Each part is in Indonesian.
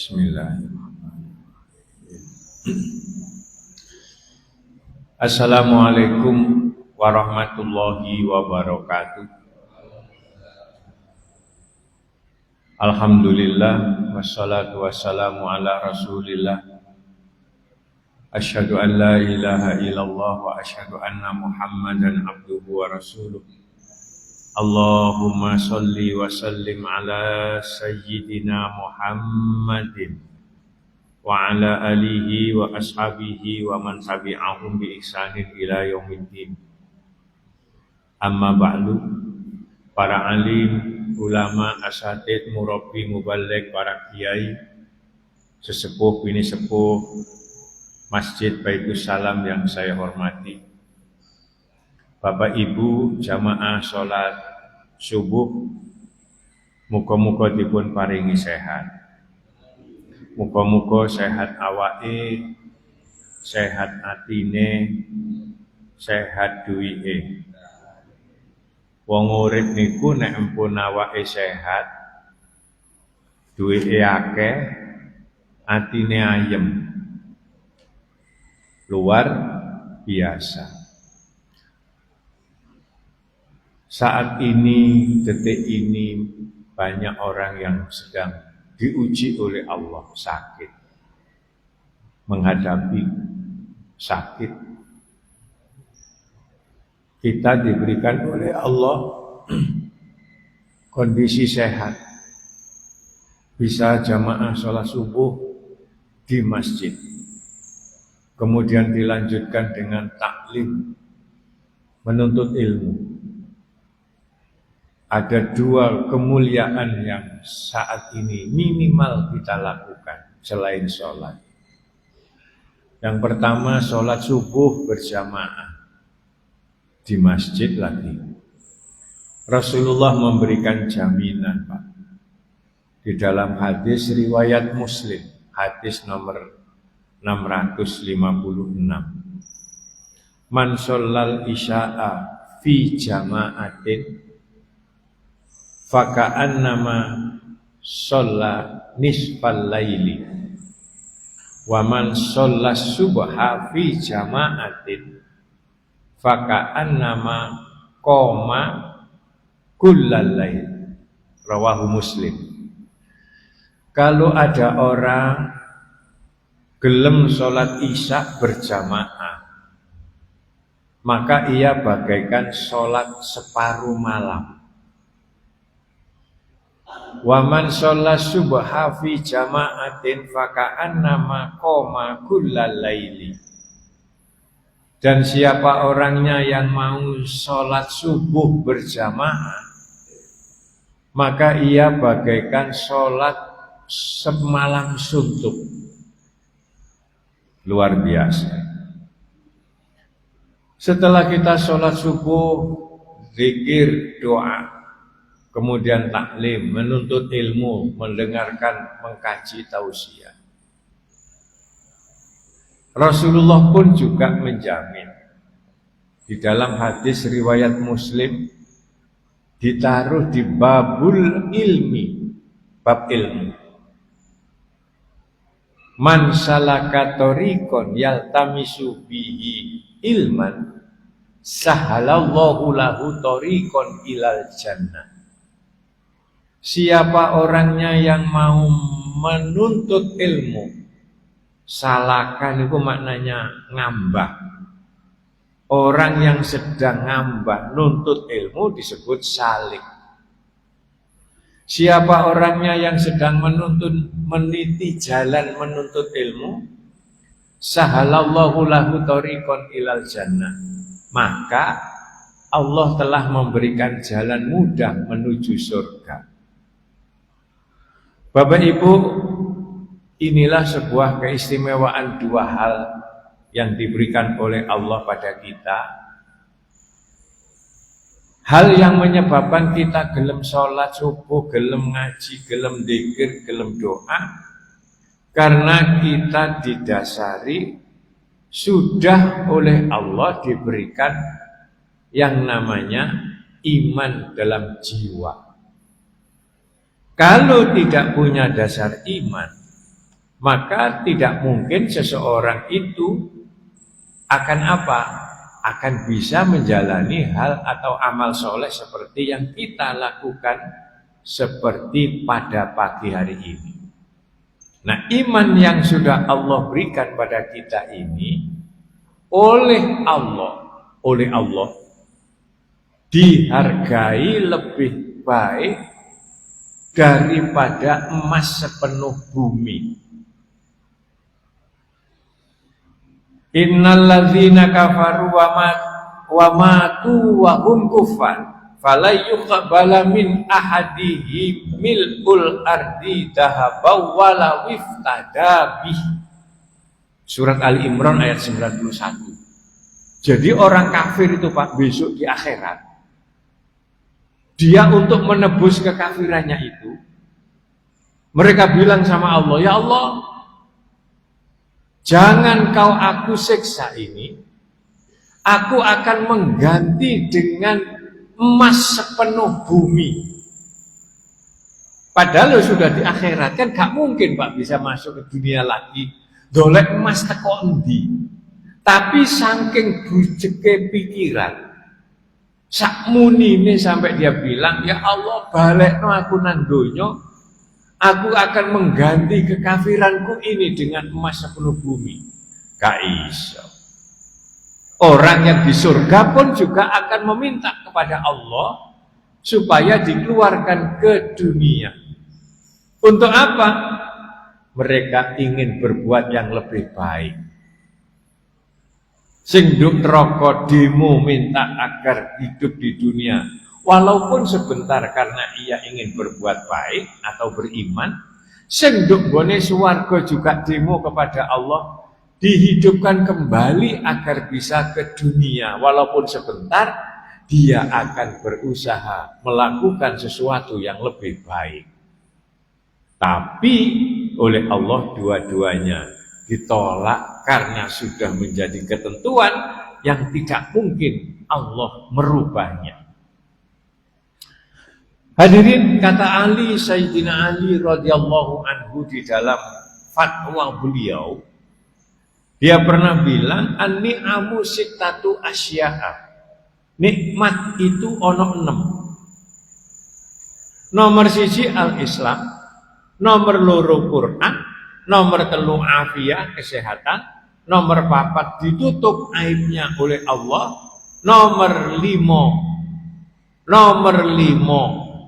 Bismillahirrahmanirrahim. Assalamualaikum warahmatullahi wabarakatuh. Alhamdulillah wassalatu wassalamu ala Rasulillah. Asyhadu an la ilaha illallah wa asyhadu anna Muhammadan abduhu wa rasuluh. Allahumma salli wa sallim ala sayyidina Muhammadin wa ala alihi wa ashabihi wa man tabi'ahum bi ihsanin ila yaumiddin. Amma ba'du, para alim, ulama, asatid, murabbi, mubaligh, para kiai, sesepuh, bini sepuh Masjid Baitus Salam yang saya hormati, Bapak Ibu jamaah sholat subuh, muga-muga dipun paringi sehat. Muga-muga sehat awake, sehat atine, sehat duwike. Wong urip niku nek empun awake sehat, duwike akeh, atine ayem. Luar biasa. Saat ini, detik ini, banyak orang yang sedang diuji oleh Allah, sakit, menghadapi sakit. Kita diberikan oleh Allah kondisi sehat, bisa jamaah sholat subuh di masjid, kemudian dilanjutkan dengan taklim, menuntut ilmu. Ada dua kemuliaan yang saat ini minimal kita lakukan selain sholat. Yang pertama, sholat subuh berjamaah di masjid lagi. Rasulullah memberikan jaminan, Pak, di dalam hadis riwayat Muslim, hadis nomor 656. Man shollal isya'a fi jama'atin faka'annama sholla nisfal laili wa man sholla subha fi jama'atin faka'annama qoma kullal lail. Rawahu Muslim. Kalau ada orang gelem sholat isya berjamaah, maka ia bagaikan sholat separuh malam. Wa man sholla subha fi jama'atin faka'annama qoma kullal laili. Dan siapa orangnya yang mau sholat subuh berjamaah, maka ia bagaikan sholat semalam suntuk. Luar biasa. Setelah kita sholat subuh, zikir, doa, kemudian taklim, menuntut ilmu, mendengarkan, mengkaji tausiah. Rasulullah pun juga menjamin di dalam hadis riwayat Muslim, ditaruh di babul ilmi, bab ilmu. Man salaka tariqan yaltamisu bihi ilman sahalallahu lahu tariqan ilal jannah. Siapa orangnya yang mau menuntut ilmu, salakan itu maknanya ngambah. Orang yang sedang ngambah nuntut ilmu disebut salik. Siapa orangnya yang sedang meniti jalan menuntut ilmu, sahalallahu lahu tariqan ilal jannah, maka Allah telah memberikan jalan mudah menuju surga. Bapak Ibu, inilah sebuah keistimewaan dua hal yang diberikan oleh Allah pada kita. Hal yang menyebabkan kita gelem sholat subuh, gelem ngaji, gelem dzikir, gelem doa, karena kita didasari sudah oleh Allah diberikan yang namanya iman dalam jiwa. Kalau tidak punya dasar iman, maka tidak mungkin seseorang itu akan apa? Akan bisa menjalani hal atau amal soleh seperti yang kita lakukan seperti pada pagi hari ini. Nah, iman yang sudah Allah berikan pada kita ini oleh Allah dihargai lebih baik daripada emas sepenuh bumi. Innal ladzina kafaru wa matu wa hum kuffar fala yuqbala min ahadihim mil'ul ardi dahabaw wala wiftada bih. Surat Ali Imran ayat 91. Jadi orang kafir itu Pak, besok di akhirat dia untuk menebus kekafirannya itu, mereka bilang sama Allah, ya Allah, jangan kau aku siksa ini, aku akan mengganti dengan emas sepenuh bumi. Padahal sudah di akhirat, kan gak mungkin Pak bisa masuk ke dunia lagi dolek emas teko endi. Tapi saking bujeke pikiran, sakmunine sampai dia bilang, ya Allah balekno aku nang donya, aku akan mengganti kekafiranku ini dengan emas sepenuh bumi. Gak iso. Orang yang di surga pun juga akan meminta kepada Allah supaya dikeluarkan ke dunia. Untuk apa? Mereka ingin berbuat yang lebih baik. Sing nduk neraka demo minta agar hidup di dunia walaupun sebentar karena ia ingin berbuat baik atau beriman. Sing nduk gone swarga juga demo kepada Allah dihidupkan kembali agar bisa ke dunia walaupun sebentar, dia akan berusaha melakukan sesuatu yang lebih baik. Tapi oleh Allah dua-duanya ditolak karena sudah menjadi ketentuan yang tidak mungkin Allah merubahnya. Hadirin, kata Ali, Sayyidina Ali radhiyallahu anhu di dalam fatwa beliau, dia pernah bilang, an-ni'amu sittatu asya'a. Nikmat itu ono 6. Nomor 1 al-Islam, nomor 2 Quran, nomor 3 afiyah kesehatan, nomor 4 ditutup aibnya oleh Allah, nomor 5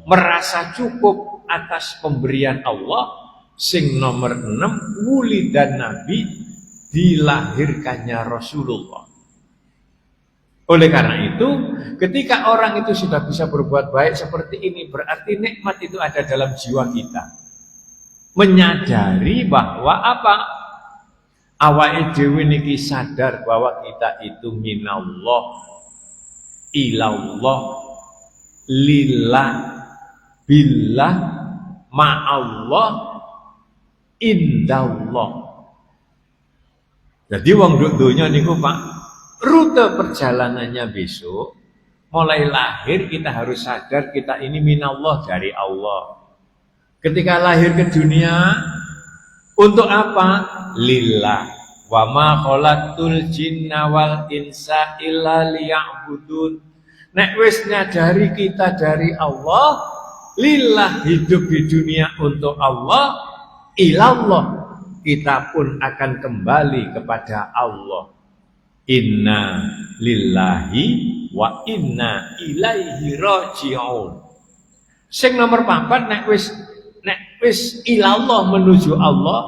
merasa cukup atas pemberian Allah, sing nomor 6 wuli dan Nabi, dilahirkannya Rasulullah. Oleh karena itu, ketika orang itu sudah bisa berbuat baik seperti ini, berarti nikmat itu ada dalam jiwa kita. Menyadari bahwa apa? Awake dhewe niki sadar bahwa kita itu minallah, ilallah, lillah, billah, ma'allah, indallah. Jadi wong dunya niku Pak, rute perjalanannya besok mulai lahir kita harus sadar kita ini minallah, dari Allah. Ketika lahir ke dunia untuk apa? Lillah. Wa ma khalaqtul jinna wal insa illa liya'budun. Nek wis nyadari kita dari Allah, lillah, hidup di dunia untuk Allah, ilallah, kita pun akan kembali kepada Allah. Inna lillahi wa inna ilaihi raji'un. Sing nomor 4, nek wis ilallah, menuju Allah,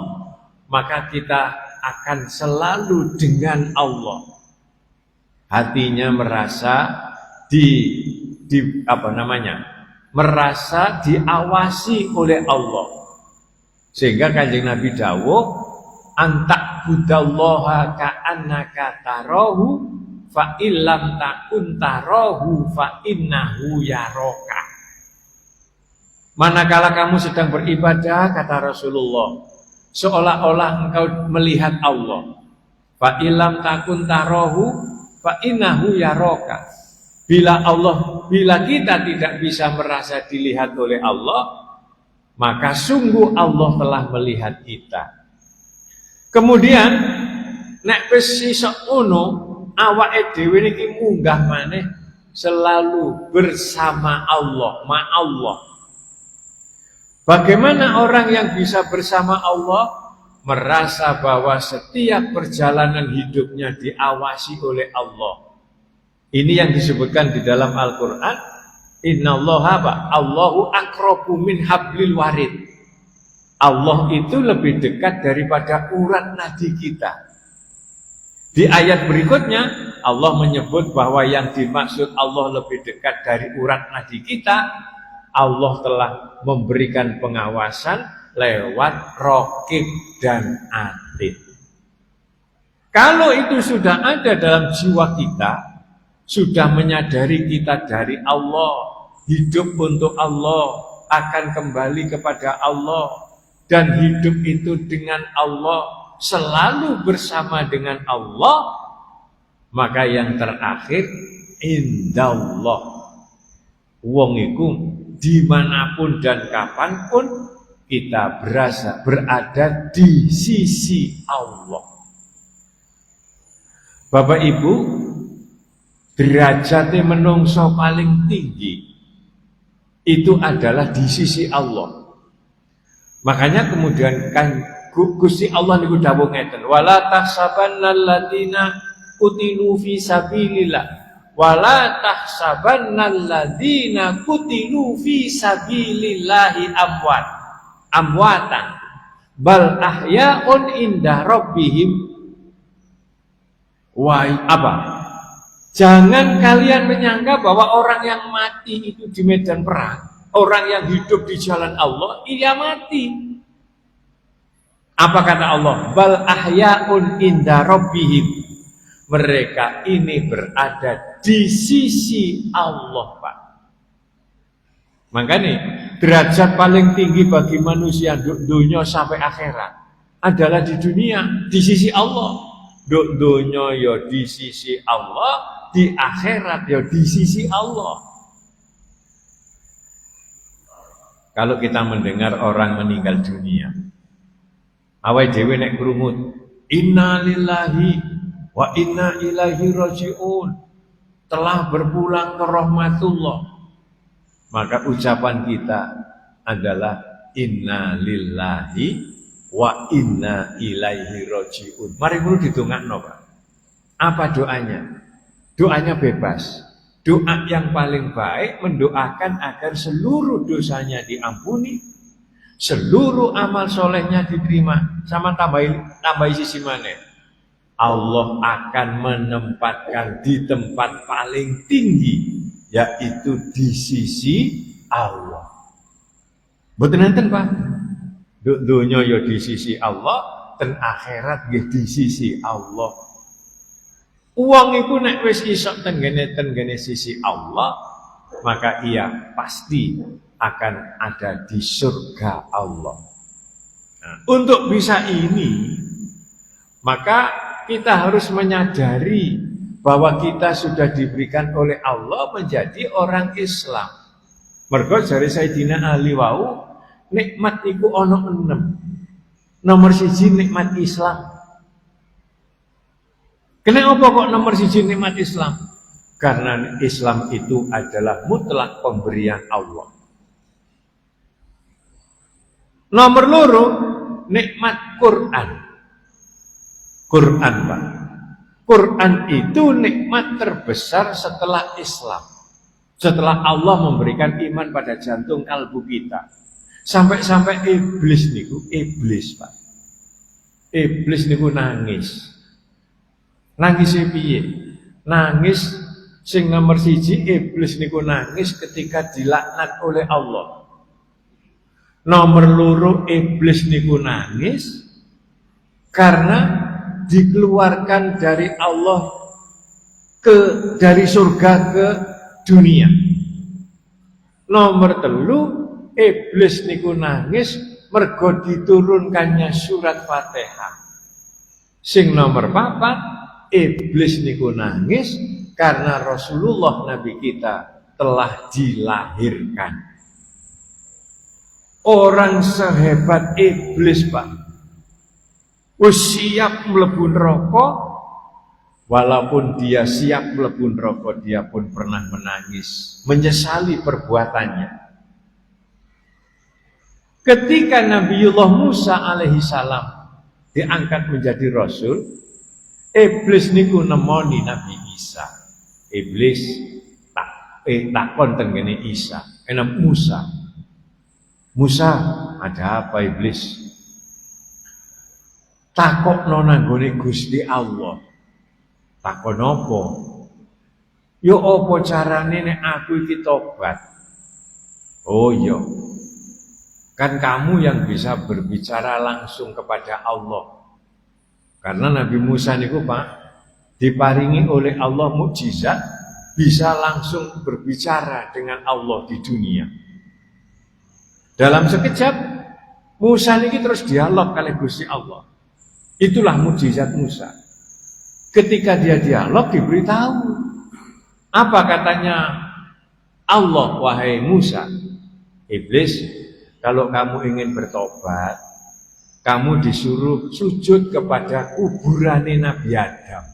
maka kita akan selalu dengan Allah. Hatinya merasa merasa diawasi oleh Allah. Sehingga Kanjeng Nabi dawuh, antak budallaha ka'annaka tarahu fa illam takun tarahu fa innahu yaraka. Manakala kamu sedang beribadah, kata Rasulullah, seolah-olah engkau melihat Allah. Fa illam takun tarahu fa innahu yaraka. Bila kita tidak bisa merasa dilihat oleh Allah, maka sungguh Allah telah melihat kita. Kemudian nek wis iso ngono, awake dhewe niki munggah maneh selalu bersama Allah, ma'allah. Bagaimana orang yang bisa bersama Allah? Merasa bahwa setiap perjalanan hidupnya diawasi oleh Allah. Ini yang disebutkan di dalam Al-Quran. Innallaha Allahu aqrabu min hablil warid. Allah itu lebih dekat daripada urat nadi kita. Di ayat berikutnya Allah menyebut bahwa yang dimaksud Allah lebih dekat dari urat nadi kita, Allah telah memberikan pengawasan lewat raqib dan atid. Kalau itu sudah ada dalam jiwa kita, sudah menyadari kita dari Allah, hidup untuk Allah, akan kembali kepada Allah, dan hidup itu dengan Allah, selalu bersama dengan Allah, maka yang terakhir indallah. Wong iku dimanapun dan kapanpun kita berada di sisi Allah. Bapak Ibu, derajatnya menungso paling tinggi itu adalah di sisi Allah. Makanya kemudian kan Gusti Allah niku dawuh ngeten, wala tahsabannal ladzina qutilu fi sabilillah wala tahsabannal ladzina qutilu fi sabilillahi amwatan bal ahya'un inda rabbihim wa apa? Jangan kalian menyangka bahwa orang yang mati itu di medan perang, orang yang hidup di jalan Allah, ia mati. Apa kata Allah? Bal ahya'un inda rabbihim. Mereka ini berada di sisi Allah, Pak. Makanya derajat paling tinggi bagi manusia dunia sampai akhirat adalah di dunia, di sisi Allah. Dunia ya di sisi Allah, di akhirat ya di sisi Allah. Kalau kita mendengar orang meninggal dunia, awake dhewe nek krungu inna lillahi wa inna ilaihi rajiun, telah berpulang ke rahmatullah, maka ucapan kita adalah inna lillahi wa inna ilaihi rajiun. Mari dulu didongakno, Pak. Apa doanya? Doanya bebas. Doa yang paling baik mendoakan agar seluruh dosanya diampuni, seluruh amal solehnya diterima. Sama tambahi sisi mana? Allah akan menempatkan di tempat paling tinggi, yaitu di sisi Allah. Betul nenten, Pak? Dunia ya di sisi Allah, dan akhirat ya di sisi Allah. Uang itu nek wis iso tenggene sisi Allah, maka ia pasti akan ada di surga Allah. Nah, untuk bisa ini, maka kita harus menyadari bahwa kita sudah diberikan oleh Allah menjadi orang Islam. Mergo jare Sayyidina Ali wau, nikmat iku ana 6. Nomor 1 nikmat Islam. Kenapa kok nomor 1 nikmat Islam? Karena Islam itu adalah mutlak pemberian Allah. Nomor 2 nikmat Quran. Quran, Pak. Quran itu nikmat terbesar setelah Islam. Setelah Allah memberikan iman pada jantung kalbu kita. Sampai-sampai iblis Pak. Iblis niku nangis. Nangis piye? Nangis sing nomor 1, iblis niku nangis ketika dilaknat oleh Allah. Nomor 2, iblis niku nangis karena dikeluarkan dari Allah dari surga ke dunia. Nomor 3, iblis niku nangis mergo diturunkannya surat Fatihah. Sing nomor 4, iblis niku nangis karena Rasulullah Nabi kita telah dilahirkan. Orang sehebat iblis, Pak, siap mlebu neraka. Walaupun dia siap mlebu neraka, dia pun pernah menangis, menyesali perbuatannya. Ketika Nabiullah Musa alaihi salam diangkat menjadi rasul, iblis niku nemoni Nabi Isa. Iblis takon tengene Isa, Musa. Musa, ada apa iblis? Takokno nanggone Gusti Allah. Takon apa? Yo apa carane nek aku iki tobat? Oh iya. Kan kamu yang bisa berbicara langsung kepada Allah. Karena Nabi Musa niku Pak diparingi oleh Allah mukjizat bisa langsung berbicara dengan Allah di dunia. Dalam sekejap Musa niki terus dialog kali Gusti Allah. Itulah mukjizat Musa. Ketika dia dialog diberitahu apa katanya Allah, wahai Musa, iblis, kalau kamu ingin bertobat, kamu disuruh sujud kepada kuburane Nabi Adam.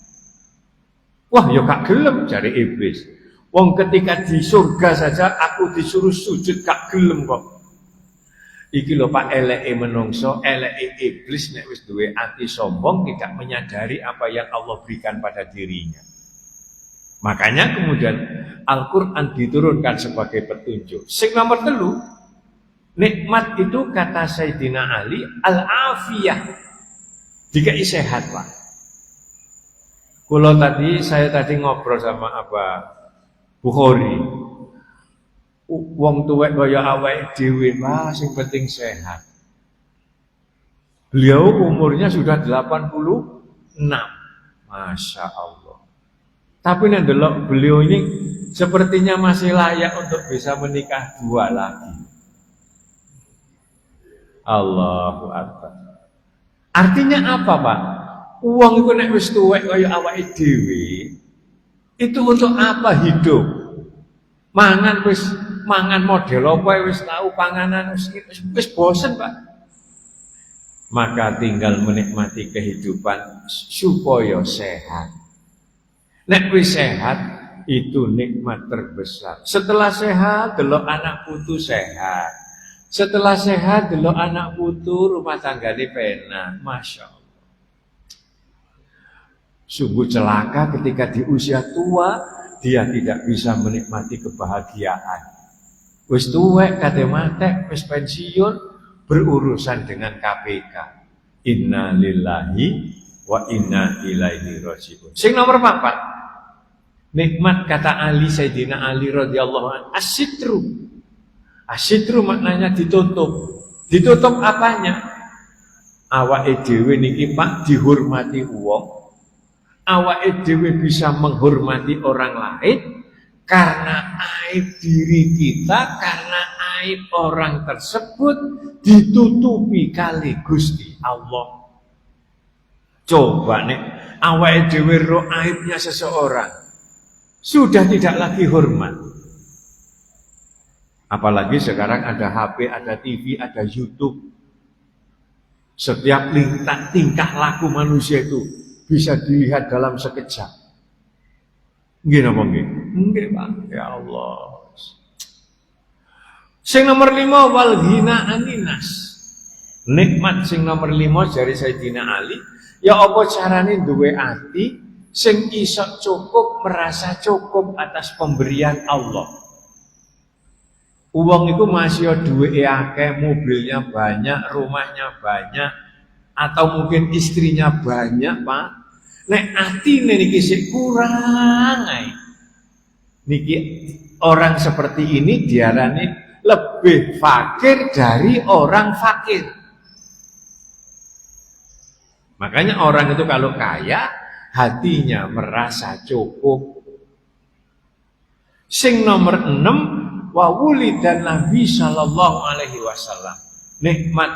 Wah, ya gak gelem jare iblis. Wong ketika di surga saja aku disuruh sujud gak gelem kok. Iki lho Pak, eleke menungso, eleke iblis nek wis duwe ati sombong, tidak menyadari apa yang Allah berikan pada dirinya. Makanya kemudian Al-Qur'an diturunkan sebagai petunjuk. Sing nomor 3, nikmat itu kata Sayyidina Ali al-afiyah. Dikai sehat, Pak. Saya tadi ngobrol sama Bukhari. Wong tuwek kaya awake dhewe, Pak, sing penting sehat. Beliau umurnya sudah 86. Masya Allah. Tapi nek ndelok beliau ini sepertinya masih layak untuk bisa menikah 2 lagi. Allahu Akbar. Artinya apa, Pak? Uang itu nek wis tuwek kaya awake dhewe, itu untuk apa hidup? Mangan model apa wis tahu panganan wis bosen, Pak. Maka tinggal menikmati kehidupan supaya sehat. Nek wis sehat itu nikmat terbesar. Setelah sehat delok anak putu sehat. Setelah sehat delok anak putu rumah tanggane penak. Masya Allah. Sungguh celaka ketika di usia tua dia tidak bisa menikmati kebahagiaan. Wis tuwek kate matek, wis pensiun, berurusan dengan KPK. Inna lillahi wa inna ilaihi raji'un. Sing nomor 4, nikmat kata Ali, Sayyidina Ali radhiyallahu anhu, as-sitru. As-sitru maknanya ditutup. Ditutup apanya? Awake dhewe niki Pak dihormati wong. Awake dhewe bisa menghormati orang lain karena aib diri kita, karena aib orang tersebut ditutupi kali Gusti Allah. Coba nih, awake dhewe ro aibnya seseorang, sudah tidak lagi hormat. Apalagi sekarang ada HP, ada TV, ada YouTube. Setiap tingkah laku manusia itu bisa dilihat dalam sekejap. Nggih napa nggih? Nggih, Pak. Ya Allah. Sing nomor 5 wal ghina aninas. Nikmat sing nomor 5 dari Sayyidina Ali, ya apa carane duwe ati sing iso cukup, merasa cukup atas pemberian Allah. Uang itu masih duwe akeh, mobilnya banyak, rumahnya banyak, atau mungkin istrinya banyak, Pak. Nek atine niki sik kurang ae. Niki orang seperti ini diarani lebih fakir dari orang fakir. Makanya orang itu kalau kaya, hatinya merasa cukup. Sing nomor 6 wa wulidan Nabi sallallahu alaihi wasallam. Nikmat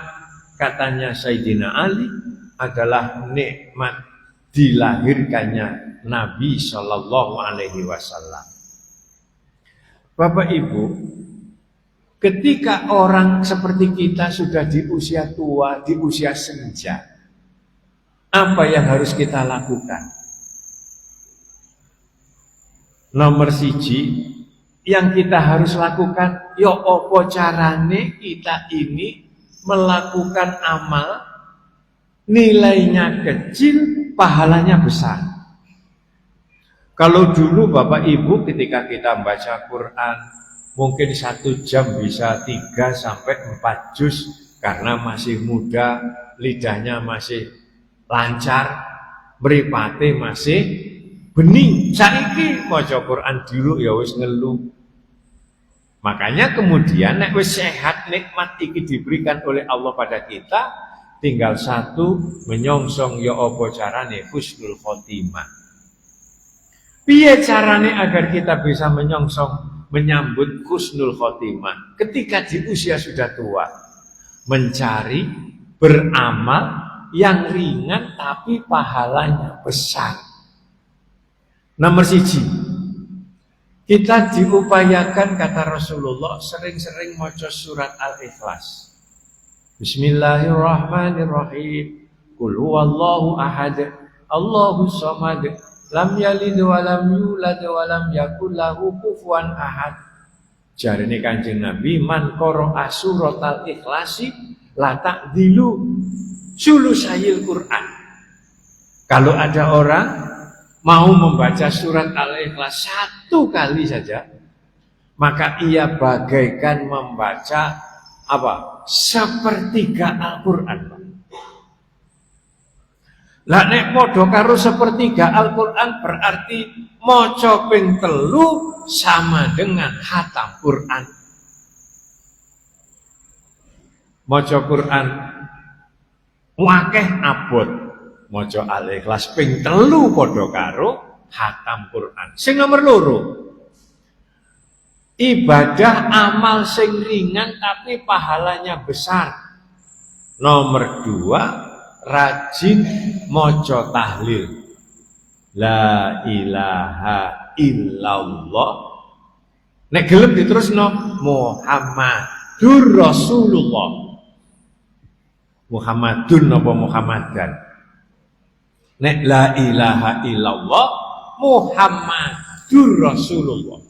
katanya Sayyidina Ali adalah nikmat dilahirkannya Nabi sallallahu alaihi wasallam. Bapak Ibu, ketika orang seperti kita sudah di usia tua, di usia senja, Apa yang harus kita lakukan? Nomor siji, yang kita harus lakukan, ya apa carane kita ini melakukan amal, nilainya kecil, pahalanya besar. Kalau dulu Bapak Ibu ketika kita membaca Quran, mungkin 1 jam bisa 3 sampai 4 juz, karena masih muda, lidahnya masih lancar, mripate masih bening. Saiki maca Quran dulu ya wis ngeluh. Makanya kemudian nek wis sehat, nikmat iki diberikan oleh Allah pada kita, tinggal satu, menyongsong ya apa carane husnul khotimah. Piye carane agar kita bisa menyongsong menyambut husnul khotimah ketika di usia sudah tua? Mencari beramal yang ringan tapi pahalanya besar. Nomor siji, kita diupayakan kata Rasulullah sering-sering maca surat Al-Ikhlas. Bismillahirrahmanirrahim. Qul huwallahu ahad, Allahus samad, lam yalid wa lam yulad wa lam yakul lahu kufuwan ahad. Jarine Kanjeng Nabi, man qara'a surat Al-Ikhlasi la ta'dilu sulusayil Quran. Kalau ada orang mau membaca surat Al-Ikhlas 1 kali saja, maka ia bagaikan membaca apa? Sepertiga Al-Quran. Lah nek padha karo sepertiga Al-Quran berarti maca ping 3 sama dengan khatam Quran. Maca Quran wakeh abot, maca Al-Ikhlas ping 3 padha karo khatam Quran. Sing nomor 2, ibadah amal sing ringan tapi pahalanya besar. Nomor 2, rajin maca tahlil. La ilaha illallah. Nek gelem diterusno Muhammadur Rasulullah. Muhammadun apa Muhammadan? Nek la ilaha illallah Muhammadur Rasulullah.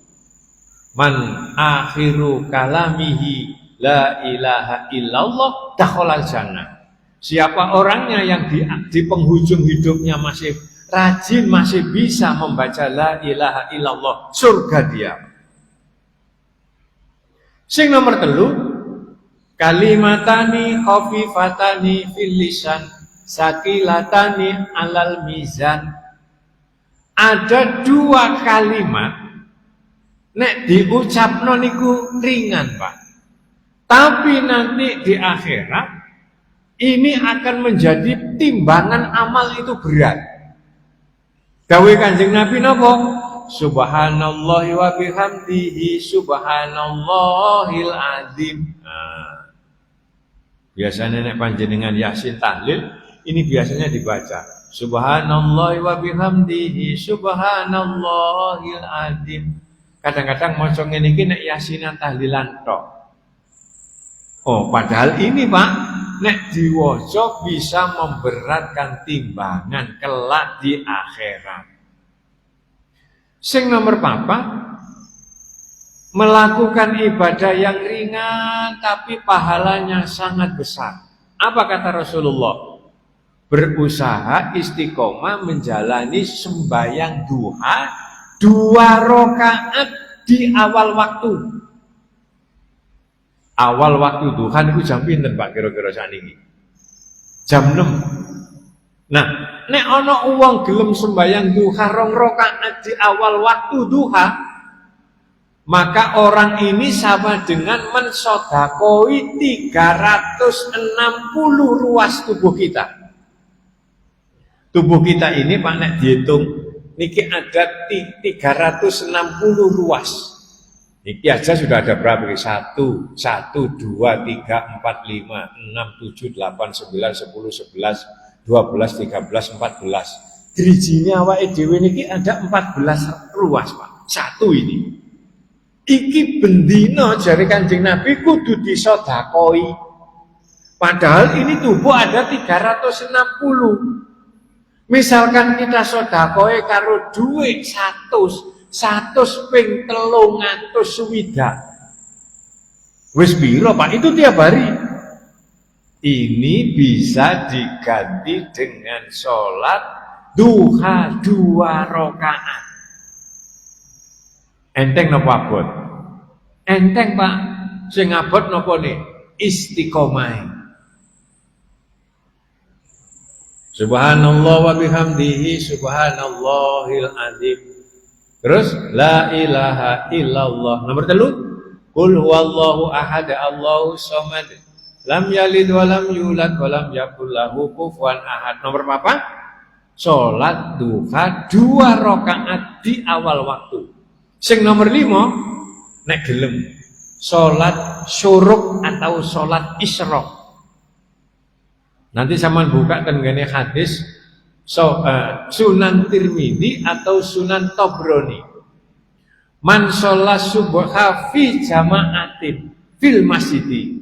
Man akhiru kalamihi la ilaha illallah dakhalal jannah. Siapa orangnya yang di penghujung hidupnya masih rajin, masih bisa membaca la ilaha illallah, surga dia. Sing nomor 3, kalimatani khafifatani fil lisan sakilatani alal mizan. Ada 2 kalimat nek diucapno niku ringan, Pak. Tapi nanti di akhirat ini akan menjadi timbangan amal itu berat. Dawuh Kanjeng Nabi napa? Subhanallahi wa bihamdihi subhanallahil azim. Nah, biasanya nek panjenengan Yasin tahlil ini biasanya dibaca subhanallahi wa bihamdihi subhanallahil azim. Kadang-kadang maca ngene iki nek Yasinan tahlilan tok. Oh, padahal ini Pak, nek diwaca bisa memberatkan timbangan kelak di akhirat. Sing nomor 4, melakukan ibadah yang ringan tapi pahalanya sangat besar. Apa kata Rasulullah? Berusaha istiqomah menjalani sembahyang duha 2 rakaat di awal waktu. Awal waktu duha itu jam pinten Pak kira-kira sakniki? Jam 6. Nah, nek ana wong gelem sembahyang duha 2 rakaat di awal waktu duha, maka orang ini sama dengan mensodakoi 360 ruas tubuh kita. Tubuh kita ini Pak nek dihitung niki ada 360 ruas. Niki aja sudah ada berapa? 1, 2, 3, 4, 5, 6, 7, 8, 9, 10, 11, 12, 13, 14. Drijine awake dhewe niki ada 14 ruas, Pak. 1 ini. Iki bendina jare Kanjeng Nabi kudu disodakoi. Padahal ini tubuh ada 360. Misalkan kita sedekah karo duit 100 ping 300 swidak. Wis piro Pak? Itu tiap hari. Ini bisa diganti dengan sholat duha 2 rakaat. Enteng napa abot? Enteng Pak. Sing abot napa nih? Istiqomah. Subhanallah wa bihamdihi subhanallahil azim. Terus la ilaha illallah. Nomor 3, qul huwallahu ahad Allahus samad. Lam yalid wa lam yulad wa lam yakul lahu kufuwan ahad. Nomor berapa? Salat duha 2 rakaat di awal waktu. Sing nomor 5 nek gelem salat syuruk atau salat isyraq. Nanti sampean buka tenggene hadis Sunan Tirmidzi atau Sunan Tobroni. Man sholat subha fi jama'atin fil masjidi.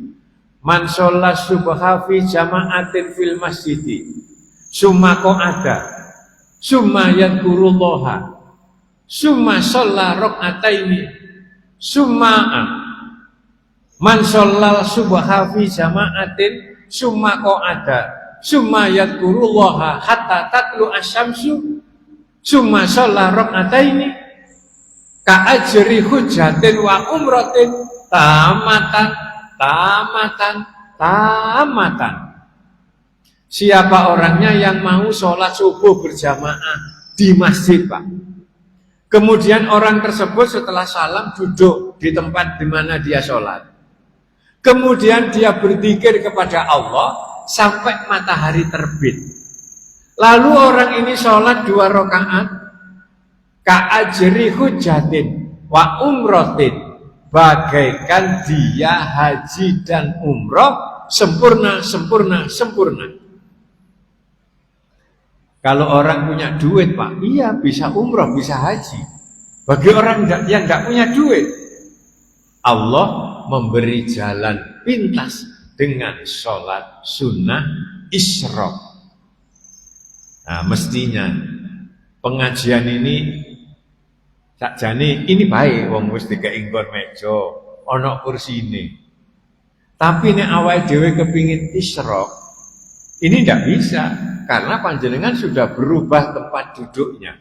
Man sholat subha fi jama'atin fil masjidi. Summa qa'ada. Summa yadkurullaha. Summa sholat rok'ataini. Summa man sholat subha fi jama'atin. Summa qa'ada. Summa yadkurullaha hatta tatlu asyamsu. Summa sholat rok'ataini. Ka'ajri hujatin wa umratin tamatan. Siapa orangnya yang mau sholat subuh berjamaah di masjid Pak? Kemudian orang tersebut setelah salam duduk di tempat di mana dia sholat. Kemudian dia berzikir kepada Allah sampai matahari terbit. Lalu orang ini sholat 2 rakaat. Ka'ajri hujatin wa umrotin, bagaikan dia haji dan umroh sempurna. Kalau orang punya duit Pak, iya bisa umroh, bisa haji. Bagi orang yang tidak punya duit, Allah memberi jalan pintas dengan sholat sunnah isyraq. Nah mestinya pengajian ini sakjane ini baik wong wis dikek nggon meja, ana kursine. Tapi nek awake dhewe kepingin isyraq, ini tidak bisa karena panjenengan sudah berubah tempat duduknya.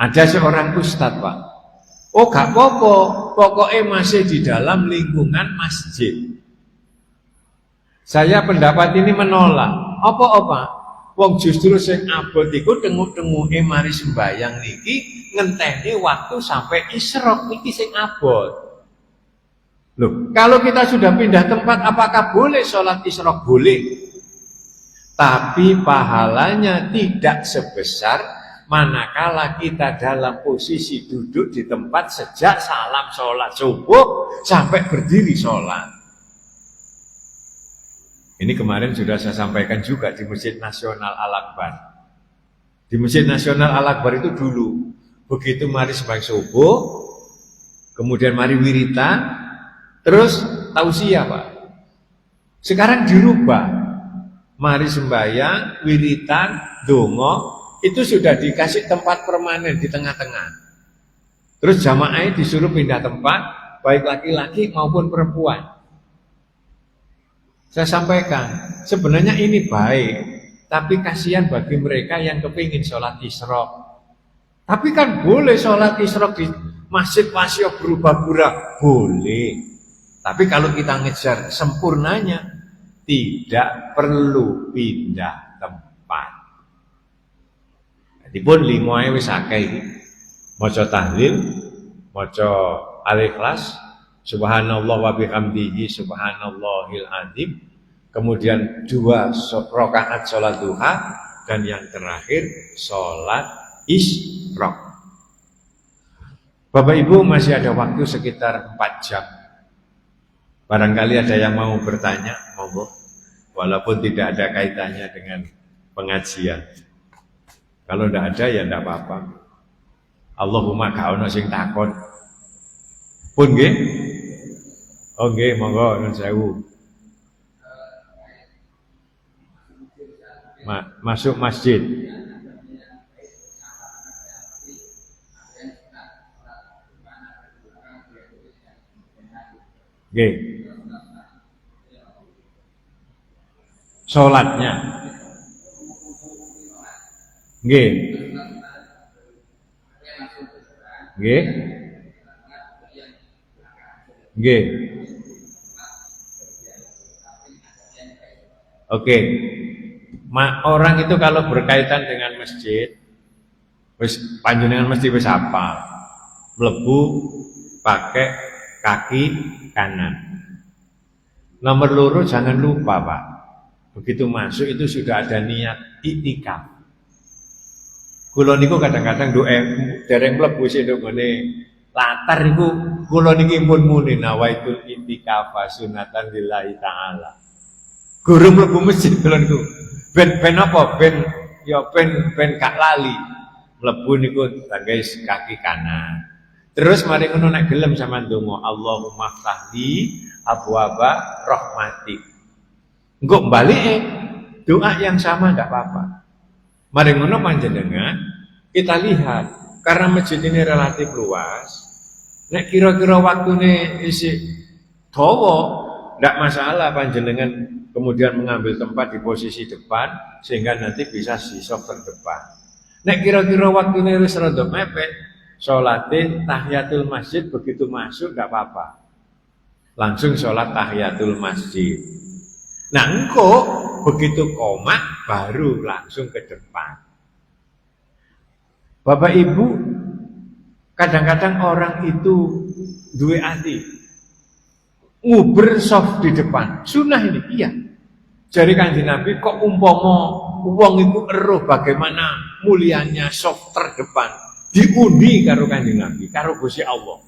Ada seorang ustadz Pak, oh gak apa-apa, pokoknya masih di dalam lingkungan masjid. Saya pendapat ini menolak. Apa-apa? Wong justru sing abot iku tenguk-tenguke mari sembayang niki ngenteni waktu sampai isyraq niki sing abot. Loh, kalau kita sudah pindah tempat apakah boleh sholat isyraq? Boleh. Tapi pahalanya tidak sebesar manakala kita dalam posisi duduk di tempat sejak salam sholat subuh sampai berdiri sholat. Ini kemarin sudah saya sampaikan juga di Masjid Nasional Al-Akbar. Di Masjid Nasional Al-Akbar itu dulu, begitu mari sembahyang subuh, kemudian mari wiritan, terus tausiah Pak. Sekarang dirubah, mari sembahyang, wiritan, donga, itu sudah dikasih tempat permanen di tengah-tengah. Terus jamaah disuruh pindah tempat, baik laki-laki maupun perempuan. Saya sampaikan, sebenarnya ini baik, tapi kasihan bagi mereka yang kepingin sholat isyraq. Tapi kan boleh sholat isyraq di masjid wasyo berubah-ubah, boleh. Tapi kalau kita ngejar sempurnanya, tidak perlu pindah tempat. Jadi pun 5 wis akeh iki. Maca tahlil, maca al-ikhlas, subhanallah wa bihamdihi subhanallahil azim. Kemudian 2 rakaat sholat duha dan yang terakhir sholat isyraq. Bapak Ibu masih ada waktu sekitar 4 jam. Barangkali ada yang mau bertanya, monggo. Walaupun tidak ada kaitannya dengan pengajian. Kalau tidak ada ya tidak apa-apa. Allahumma gak ono sing takon. Pun nggih? Oh nggih, monggo nuwun sewu. masuk masjid. Oke. Sholatnya. Oke. Oke. Oke. Oke. Orang itu kalau berkaitan dengan masjid, wis panjenengan mesti wis hafal. Mlebu pakai kaki kanan. Nomor loro jangan lupa, Pak. Begitu masuk itu sudah ada niat itikaf. Kula niku kadang-kadang doa dereng mlebu sik ndongone latar niku kula niki pun muni nawaitul itikaf sunatan lillahi taala. Guru mlebu masjid kula niku. Ben apa? Ben gak lali. Mlebu niku guys kaki kanan. Terus mari ngono nek gelem sampean ndonga Allahumma ftahli abwaaba rahmatik. Engko balike doa yang sama enggak apa-apa. Mari ngono panjenengan kita lihat karena masjid ini relatif luas. Nek kira-kira waktune isih dawa enggak masalah panjenengan kemudian mengambil tempat di posisi depan sehingga nanti bisa sisok terdepan. Nek kira-kira waktunya wis rada mepet, sholatin tahiyatul masjid begitu masuk enggak apa-apa. Langsung sholat tahiyatul masjid. Nah engko begitu komat baru langsung ke depan. Bapak Ibu, kadang-kadang orang itu duwe ati nguber soft di depan. Sunnah ini, iya. Jari Kanjeng Nabi kok umpama wong iku eruh bagaimana mulianya soft terdepan, diundi karo Kanjeng Nabi, karo Gusti Allah.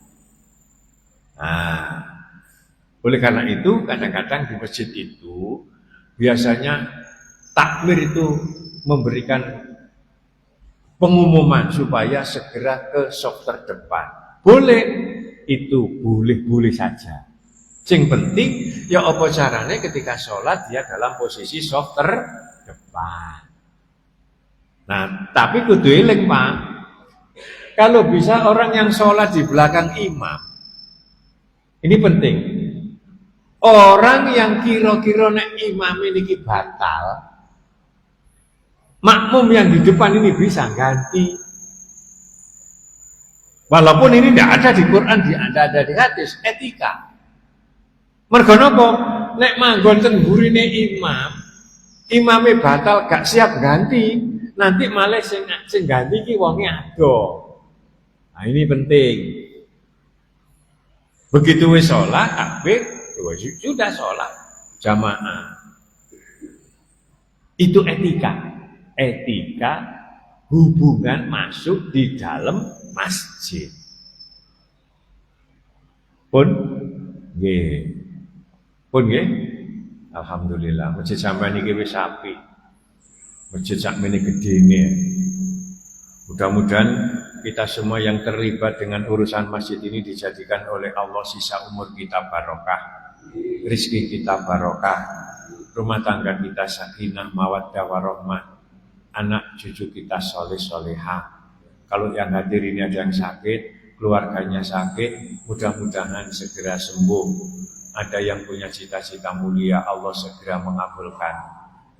Nah, oleh karena itu kadang-kadang di masjid itu biasanya takmir itu memberikan pengumuman supaya segera ke soft terdepan. Boleh, itu boleh-boleh saja. Yang penting ya apa caranya ketika sholat dia dalam posisi soft terdepan. Nah, tapi kudu eling Pak. Kalau bisa orang yang sholat di belakang imam, ini penting. Orang yang kira-kira nek imam ini batal, makmum yang di depan ini bisa ganti. Walaupun ini tidak ada di Quran, tidak ada di hadis, etika. Mergo napa? Nek manggon ten gurine imam, imame batal gak siap ganti, nanti malah sing ganti ki wonge ado. Nah, ini penting. Begitu wis salat takbir, sudah sholat jamaah. Itu etika. Etika hubungan masuk di dalam masjid. Pun nggih. Pun nggih. Alhamdulillah masjid sampean iki wis apik. Masjid sakmene gedene. Mudah-mudahan kita semua yang terlibat dengan urusan masjid ini dijadikan oleh Allah sisa umur kita barokah. Rizki kita barokah, rumah tangga kita sakinah, mawaddah warahmah, anak cucu kita soleh-solehah. Kalau yang hadir ini ada yang sakit, keluarganya sakit, mudah-mudahan segera sembuh. Ada yang punya cita-cita mulia, Allah segera mengabulkan.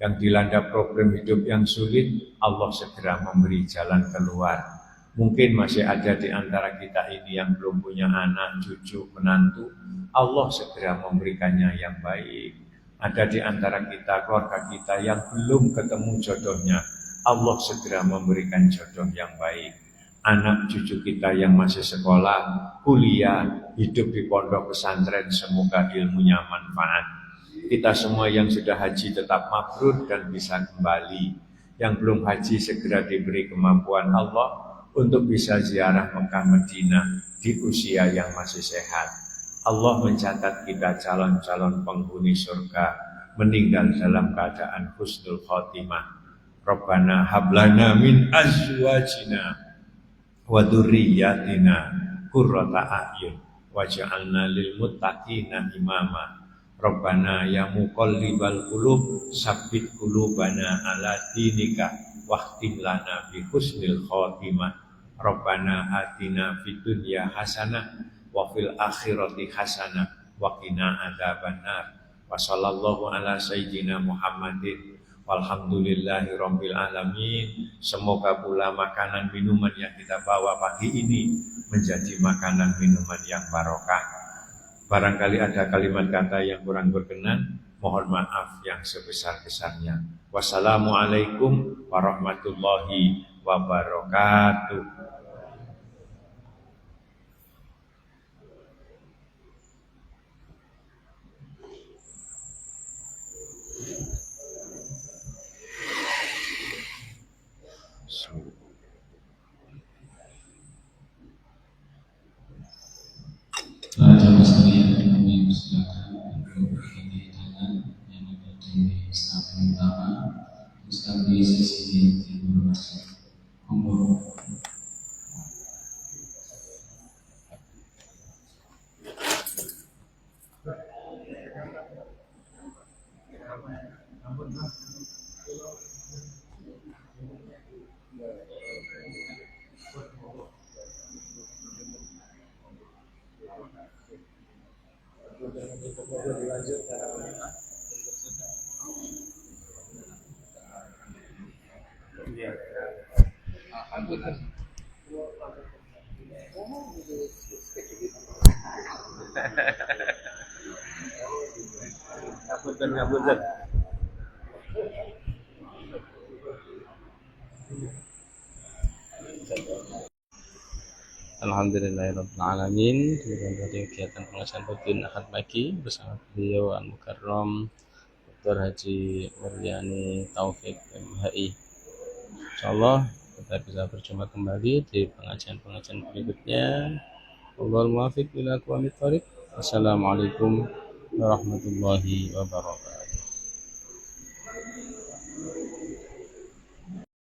Yang dilanda problem hidup yang sulit, Allah segera memberi jalan keluar. Mungkin masih ada di antara kita ini yang belum punya anak, cucu, menantu, Allah segera memberikannya yang baik. Ada di antara kita, keluarga kita yang belum ketemu jodohnya, Allah segera memberikan jodoh yang baik. Anak cucu kita yang masih sekolah, kuliah, hidup di pondok pesantren, semoga ilmunya manfaat. Kita semua yang sudah haji tetap mabrur dan bisa kembali. Yang belum haji segera diberi kemampuan Allah untuk bisa ziarah Mekah Madinah di usia yang masih sehat. Allah mencatat kita calon-calon penghuni surga meninggal dalam keadaan husnul khotimah. Rabbana hablana min azwajina wa dzurriyyatina qurrata a'yun waj'alna lil muttaqina imama. Rabbana ya muqallibal qulub sabbit qulubana ala dinika wahtim lana bi husnil khotimah. Rabbana atina fid dunya hasanah wa fil akhirati hasanah wa qina adzabannar. Wa sallallahu ala sayyidina Muhammadin walhamdulillahi rabbil alamin. Semoga pula makanan minuman yang kita bawa pagi ini menjadi makanan minuman yang barokah. Barangkali ada kalimat kata yang kurang berkenan, mohon maaf yang sebesar-besarnya. Wassalamualaikum warahmatullahi wabarakatuh. Jamaah sekalian, kami persilakan untuk berdiri tangan yang ada di samping utama, terus di sisi timur barat. Monggo. Ngapunten. Alhamdulillahirrahmanirrahim. Dengan kegiatan pengajian rutin Ahad pagi bersama beliau Al-Mukarram Dr. Haji Muryani Taufik MHI. Insyaallah kita bisa berjumpa kembali di pengajian-pengajian berikutnya. Wallahul muwaffiq ila aqwamit thoriq. Wassalamualaikum warahmatullahi wabarakatuh.